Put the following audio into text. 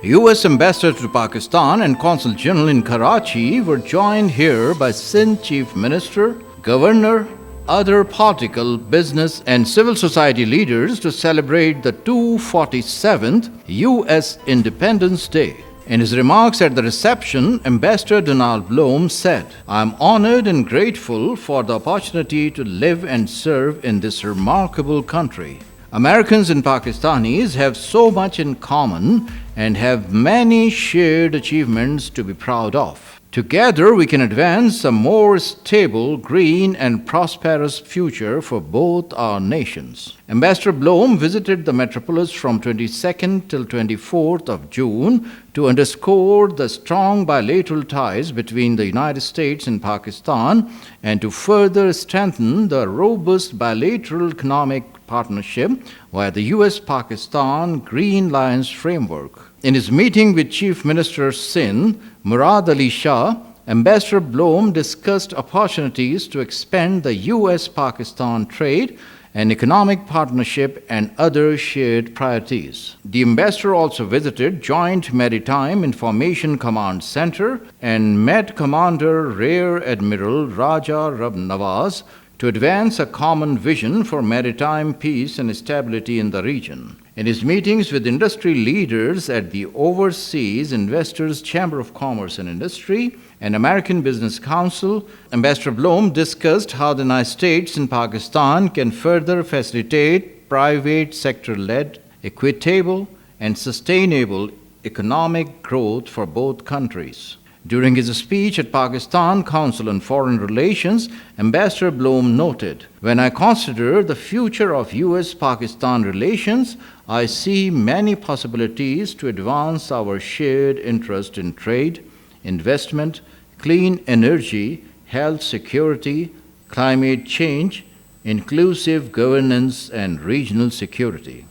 U.S. Ambassador to Pakistan and Consul General in Karachi were joined here by Sindh Chief Minister, Governor, other political, business, and civil society leaders to celebrate the 247th U.S. Independence Day. In his remarks at the reception, Ambassador Donald Blome said, "I am honored and grateful for the opportunity to live and serve in this remarkable country. Americans and Pakistanis have so much in common and have many shared achievements to be proud of. Together, we can advance a more stable, green, and prosperous future for both our nations." Ambassador Blome visited the Metropolis from 22nd till 24th of June to underscore the strong bilateral ties between the United States and Pakistan and to further strengthen the robust bilateral economic partnership via the U.S.-Pakistan Green Alliance framework. In his meeting with Chief Minister Sindh, Murad Shah, Ambassador Blome discussed opportunities to expand the U.S.-Pakistan trade and economic partnership and other shared priorities. The ambassador also visited Joint Maritime Information Command Center and met Commander Rear Admiral Raja Rab Nawaz to advance a common vision for maritime peace and stability in the region. In his meetings with industry leaders at the Overseas Investors Chamber of Commerce and Industry and American Business Council, Ambassador Blome discussed how the United States and Pakistan can further facilitate private sector-led, equitable, and sustainable economic growth for both countries. During his speech at Pakistan Council on Foreign Relations, Ambassador Blome noted, "When I consider the future of U.S.-Pakistan relations, I see many possibilities to advance our shared interest in trade, investment, clean energy, health security, climate change, inclusive governance, and regional security."